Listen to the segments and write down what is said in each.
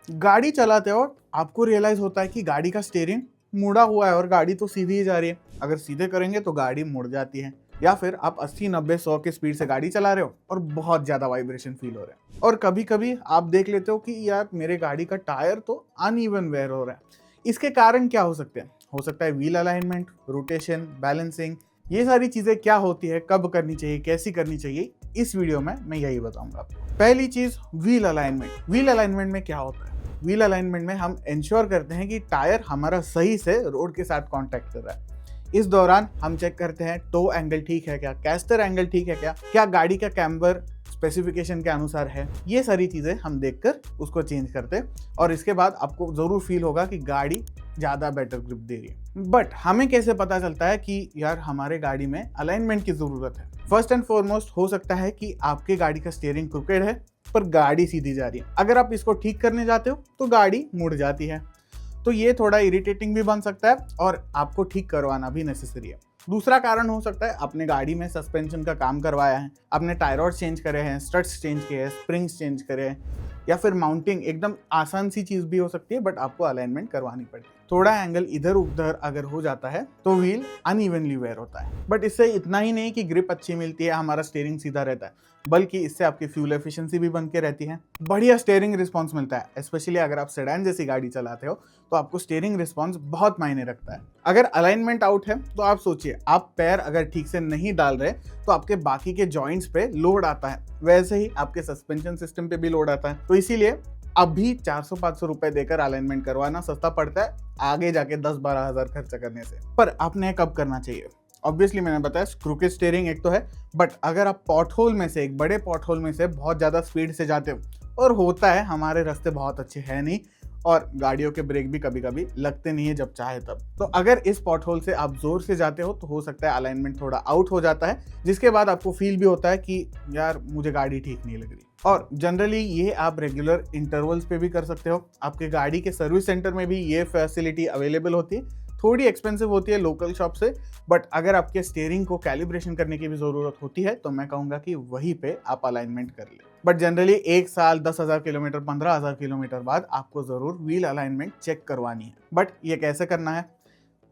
गाड़ी चलाते वक्त आपको रियलाइज होता है कि गाड़ी का स्टीयरिंग मुड़ा हुआ है और गाड़ी तो सीधी ही जा रही है। अगर सीधे करेंगे तो गाड़ी मुड़ जाती है। या फिर आप 80 90 100 की स्पीड से गाड़ी चला रहे हो और बहुत ज्यादा वाइब्रेशन फील हो रहा है। और कभी कभी आप देख लेते हो कि यार मेरे गाड़ी का टायर तो अनइवन वेयर हो रहा है। इसके कारण क्या हो सकते हैं? हो सकता है व्हील अलाइनमेंट, रोटेशन, बैलेंसिंग। ये सारी चीजें क्या होती है, कब करनी चाहिए, कैसी करनी चाहिए, इस वीडियो में मैं यही बताऊंगा आपको। पहली चीज, व्हील अलाइनमेंट। व्हील अलाइनमेंट में क्या होता है? व्हील अलाइनमेंट में हम इंश्योर करते हैं कि टायर हमारा सही से रोड के साथ कांटेक्ट कर रहा है। इस दौरान हम चेक करते हैं टो एंगल ठीक है क्या, कैस्टर एंगल ठीक है क्या गाड़ी का कैम्बर स्पेसिफिकेशन के अनुसार है। ये सारी चीजें हम देखकर उसको चेंज करते हैं और इसके बाद आपको जरूर फील होगा कि गाड़ी ज्यादा बेटर ग्रिप दे रही है। बट हमें कैसे पता चलता है कि यार हमारे गाड़ी में अलाइनमेंट की जरूरत है? फर्स्ट एंड फॉरमोस्ट हो सकता है कि आपके गाड़ी का स्टीयरिंग क्रिकेड है पर गाड़ी सीधी जा रही है। अगर आप इसको ठीक करने जाते हो तो गाड़ी मुड़ जाती है। तो ये थोड़ा इरिटेटिंग भी बन सकता है और आपको ठीक करवाना भी नेसेसरी है। दूसरा कारण हो सकता है अपने गाड़ी में सस्पेंशन का काम करवाया है, आपने टायर रॉड चेंज करे हैं, स्ट्रट्स चेंज किए हैं, स्प्रिंग्स चेंज करे हैं, या फिर माउंटिंग एकदम आसान सी चीज भी हो सकती है बट आपको अलाइनमेंट करवानी पड़ती है। थोड़ा एंगल इधर उधर अगर हो जाता है तो व्हील अनइवनली वेयर होता है। बट इससे इतना ही नहीं कि ग्रिप अच्छी मिलती है, हमारा स्टीयरिंग सीधा रहता है, बल्कि इससे आपकी फ्यूल एफिशिएंसी भी बन के रहती है। बढ़िया स्टीयरिंग रिस्पॉन्स मिलता है। स्पेशली अगर आप सेडान जैसी गाड़ी चलाते हो तो आपको स्टीयरिंग रिस्पॉन्स बहुत मायने रखता है। अगर अलाइनमेंट आउट है तो आप सोचिए, आप पैर अगर ठीक से नहीं डाल रहे तो आपके बाकी के जॉइंट्स पे लोड आता है, वैसे ही आपके सस्पेंशन सिस्टम पे भी लोड आता है। तो इसीलिए अभी 400-500 रुपए देकर अलाइनमेंट करवाना सस्ता पड़ता है आगे जाके 10-12 हजार खर्चा करने से। पर आपने कब करना चाहिए? ऑब्वियसली मैंने बताया क्रूकेड स्टीयरिंग एक तो है, बट अगर आप पॉटहोल में से, एक बड़े पॉटहोल में से बहुत ज़्यादा स्पीड से जाते हो, और होता है हमारे रास्ते बहुत अच्छे हैं नहीं और गाड़ियों के ब्रेक भी कभी कभी लगते नहीं है जब चाहे तब, तो अगर इस पॉटहोल से आप जोर से जाते हो तो हो सकता है अलाइनमेंट थोड़ा आउट हो जाता है, जिसके बाद आपको फील भी होता है कि यार मुझे गाड़ी ठीक नहीं लग रही। और जनरली ये आप रेगुलर इंटरवल्स पे भी कर सकते हो। आपके गाड़ी के सर्विस सेंटर में भी ये फैसिलिटी अवेलेबल होती है। थोड़ी एक्सपेंसिव होती है लोकल शॉप से, बट अगर आपके स्टीयरिंग को कैलिब्रेशन करने की भी ज़रूरत होती है तो मैं कहूँगा कि वहीं पे आप अलाइनमेंट कर ले। बट जनरली 1 साल, 10,000 किलोमीटर, 15,000 किलोमीटर बाद आपको ज़रूर व्हील अलाइनमेंट चेक करवानी है। बट ये कैसे करना है?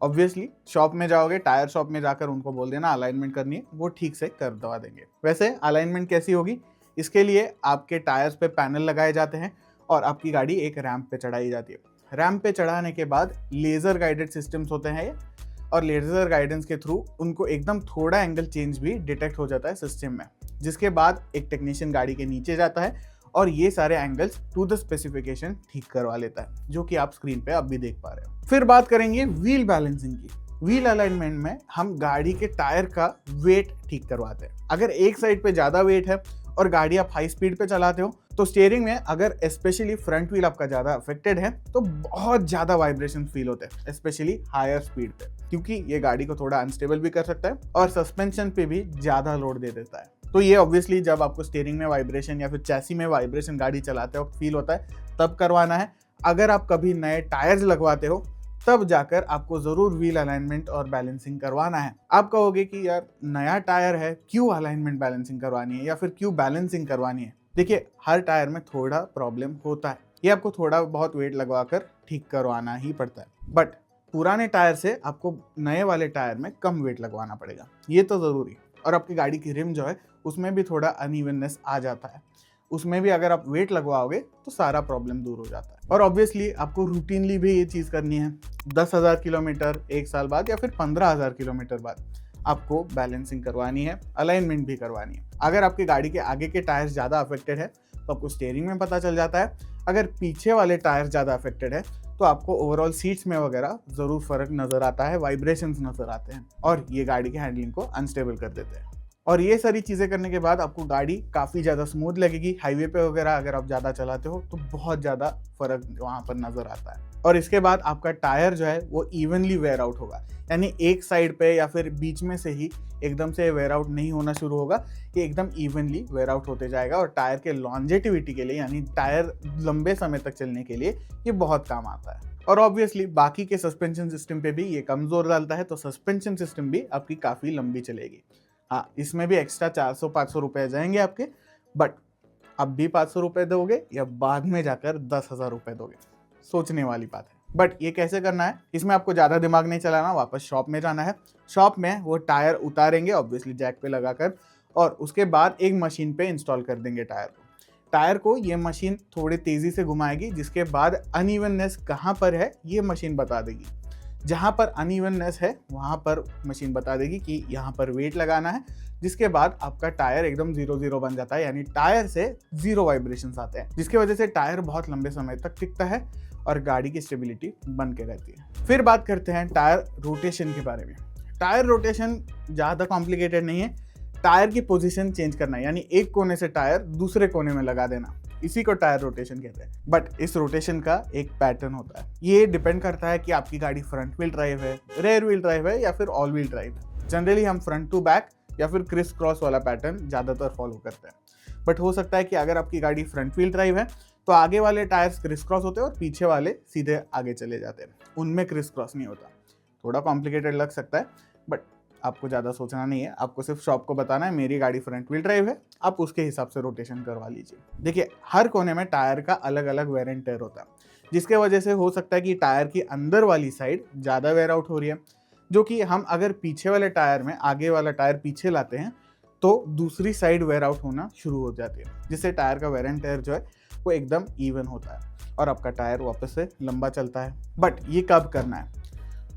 ऑब्वियसली शॉप में जाओगे, टायर शॉप में जाकर उनको बोल देना अलाइनमेंट करनी है, वो ठीक से कर दवा देंगे। वैसे अलाइनमेंट कैसी होगी? इसके लिए आपके टायर्स पे पैनल लगाए जाते हैं और आपकी गाड़ी एक रैंप पे चढ़ाई जाती है। रैंप पे चढ़ाने के बाद लेज़र गाइडेड सिस्टम्स होते हैं ये, और लेज़र गाइडेंस के थ्रू उनको एकदम थोड़ा एंगल चेंज भी डिटेक्ट हो जाता है सिस्टम में, जिसके बाद एक टेक्नीशियन गाड़ी के नीचे जाता है और ये सारे एंगल्स टू द स्पेसिफिकेशन ठीक करवा लेता है, जो कि आप स्क्रीन पे अब भी देख पा रहे हो। फिर बात करेंगे व्हील बैलेंसिंग की। व्हील अलाइनमेंट में हम गाड़ी के टायर का वेट ठीक करवाते हैं। अगर एक साइड पे ज़्यादा वेट है और गाड़ी आप हाई स्पीड पे चलाते हो तो स्टीयरिंग में अगर स्पेशली फ्रंट व्हील आपका ज़्यादा अफेक्टेड है तो बहुत ज़्यादा वाइब्रेशन फील होते हैं, स्पेशली हायर स्पीड पे, क्योंकि ये गाड़ी को थोड़ा अनस्टेबल भी कर सकता है और सस्पेंशन पे भी ज़्यादा लोड दे देता है। तो ये ऑब्वियसली जब आपको स्टीयरिंग में वाइब्रेशन या फिर चैसी में वाइब्रेशन गाड़ी चलाते वक्त फील होता है तब करवाना है। अगर आप कभी नए टायर्स लगवाते हो तब जाकर आपको जरूर व्हील अलाइनमेंट और बैलेंसिंग करवाना है। आप कहोगे कि यार नया टायर है, क्यों अलाइनमेंट बैलेंसिंग करवानी है या फिर क्यों बैलेंसिंग करवानी है? देखिए, हर टायर में थोड़ा प्रॉब्लम होता है, ये आपको थोड़ा बहुत वेट लगवाकर ठीक करवाना ही पड़ता है। बट पुराने टायर से आपको नए वाले टायर में कम वेट लगवाना पड़ेगा, ये तो ज़रूरी है। और आपकी गाड़ी की रिम जो है उसमें भी थोड़ा अनइवननेस आ जाता है, उसमें भी अगर आप वेट लगवाओगे तो सारा प्रॉब्लम दूर हो जाता है। और ऑब्वियसली आपको रूटीनली भी ये चीज़ करनी है। 10,000 किलोमीटर 1 साल बाद या फिर 15,000 किलोमीटर बाद आपको बैलेंसिंग करवानी है, अलाइनमेंट भी करवानी है। अगर आपकी गाड़ी के आगे के टायर्स ज़्यादा अफेक्टेड है तो आपको स्टीयरिंग में पता चल जाता है। अगर पीछे वाले टायर ज़्यादा अफेक्टेड है तो आपको ओवरऑल सीट्स में वगैरह ज़रूर फर्क नज़र आता है, वाइब्रेशंस नज़र आते हैं और ये गाड़ी के हैंडलिंग को अनस्टेबल कर देते हैं। और ये सारी चीज़ें करने के बाद आपको गाड़ी काफ़ी ज़्यादा स्मूथ लगेगी। हाईवे पे वगैरह अगर आप ज़्यादा चलाते हो तो बहुत ज़्यादा फर्क वहाँ पर नज़र आता है। और इसके बाद आपका टायर जो है वो इवनली वेयर आउट होगा, यानी एक साइड पे या फिर बीच में से ही एकदम से वेयर आउट नहीं होना शुरू होगा, ये एकदम इवनली वेयर आउट होते जाएगा। और टायर के लॉन्जेटिविटी के लिए, यानी टायर लंबे समय तक चलने के लिए ये बहुत काम आता है। और ऑब्वियसली बाकी के सस्पेंशन सिस्टम पे भी ये कमज़ोर डालता है, तो सस्पेंशन सिस्टम भी आपकी काफ़ी लंबी चलेगी। हाँ, इसमें भी एक्स्ट्रा 400-500 रुपए जाएंगे आपके, बट अब भी 500 रुपये दोगे या बाद में जाकर 10,000 रुपये दोगे, सोचने वाली बात है। बट ये कैसे करना है, इसमें आपको ज़्यादा दिमाग नहीं चलाना, वापस शॉप में जाना है। शॉप में वो टायर उतारेंगे ऑब्वियसली जैक पे लगाकर, और उसके बाद एक मशीन पे इंस्टॉल कर देंगे टायर को। टायर को ये मशीन थोड़ी तेज़ी से घुमाएगी, जिसके बाद अनइवननेस कहाँ पर है ये मशीन बता देगी। जहाँ पर अनइवननेस है वहाँ पर मशीन बता देगी कि यहाँ पर वेट लगाना है, जिसके बाद आपका टायर एकदम 0-0 बन जाता है, यानी टायर से 0 वाइब्रेशंस आते हैं, जिसकी वजह से टायर बहुत लंबे समय तक टिकता है और गाड़ी की स्टेबिलिटी बन के रहती है। फिर बात करते हैं टायर रोटेशन के बारे में। टायर रोटेशन ज़्यादा कॉम्प्लिकेटेड नहीं है, टायर की पोजीशन चेंज करना है, यानी एक कोने से टायर दूसरे कोने में लगा देना, इसी को टायर रोटेशन कहते हैं। बट इस रोटेशन का एक पैटर्न होता है, ये डिपेंड करता है कि आपकी गाड़ी फ्रंट व्हील ड्राइव है, रेयर व्हील ड्राइव है या फिर ऑल व्हील ड्राइव है। जनरली हम फ्रंट टू बैक या फिर क्रिस क्रॉस वाला पैटर्न ज़्यादातर फॉलो करते हैं। बट हो सकता है कि अगर आपकी गाड़ी फ्रंट व्हील ड्राइव है तो आगे वाले टायर्स क्रिस क्रॉस होते हैं और पीछे वाले सीधे आगे चले जाते हैं, उनमें क्रिस क्रॉस नहीं होता। थोड़ा कॉम्प्लिकेटेड लग सकता है बट आपको ज़्यादा सोचना नहीं है, आपको सिर्फ शॉप को बताना है मेरी गाड़ी फ्रंट व्हील ड्राइव है, आप उसके हिसाब से रोटेशन करवा लीजिए। देखिए, हर कोने में टायर का अलग अलग वेयर एंड टेयर होता है, जिसके वजह से हो सकता है कि टायर की अंदर वाली साइड ज़्यादा वेयर आउट हो रही है, जो कि हम अगर पीछे वाले टायर में आगे वाला टायर पीछे लाते हैं तो दूसरी साइड वेयर आउट होना शुरू हो जाती है, जिससे टायर का वेयर एंड टेयर जो है वो एकदम इवन होता है और आपका टायर वापस से लंबा चलता है। बट ये कब करना है,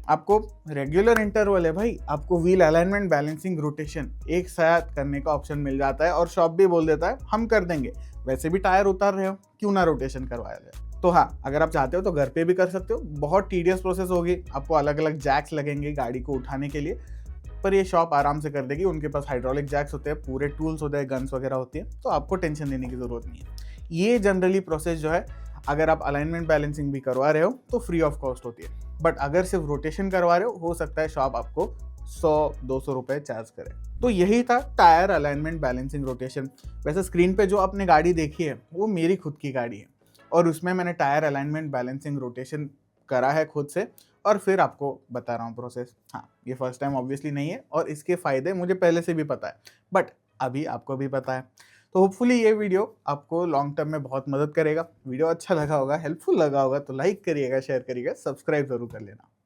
आपको रेगुलर इंटरवल है भाई, आपको व्हील अलाइनमेंट, बैलेंसिंग, रोटेशन एक साथ करने का ऑप्शन मिल जाता है और शॉप भी बोल देता है हम कर देंगे, वैसे भी टायर उतार रहे हो क्यों ना रोटेशन करवाया जाए। तो हाँ, अगर आप चाहते हो तो घर पे भी कर सकते हो, बहुत टीडियस प्रोसेस होगी, आपको अलग अलग जैक्स लगेंगे गाड़ी को उठाने के लिए, पर ये शॉप आराम से कर देगी, उनके पास हाइड्रोलिक जैक्स होते हैं, पूरे टूल्स होते हैं, गन्स वगैरह होती है, तो आपको टेंशन लेने की ज़रूरत नहीं है। ये जनरली प्रोसेस जो है अगर आप अलाइनमेंट बैलेंसिंग भी करवा रहे हो तो फ्री ऑफ कॉस्ट होती है, बट अगर सिर्फ रोटेशन करवा रहे हो सकता है शॉप आपको 100-200 रुपये चार्ज करे। तो यही था टायर अलाइनमेंट, बैलेंसिंग, रोटेशन। वैसे स्क्रीन पे जो आपने गाड़ी देखी है वो मेरी खुद की गाड़ी है और उसमें मैंने टायर अलाइनमेंट, बैलेंसिंग, रोटेशन करा है खुद से और फिर आपको बता रहा हूँ प्रोसेस। हाँ, ये फर्स्ट टाइम ऑब्वियसली नहीं है और इसके फ़ायदे मुझे पहले से भी पता है, बट अभी आपको भी पता है। तो होपफुली ये वीडियो आपको लॉन्ग टर्म में बहुत मदद करेगा। वीडियो अच्छा लगा होगा, हेल्पफुल लगा होगा तो लाइक करिएगा, शेयर करिएगा, सब्सक्राइब ज़रूर कर लेना।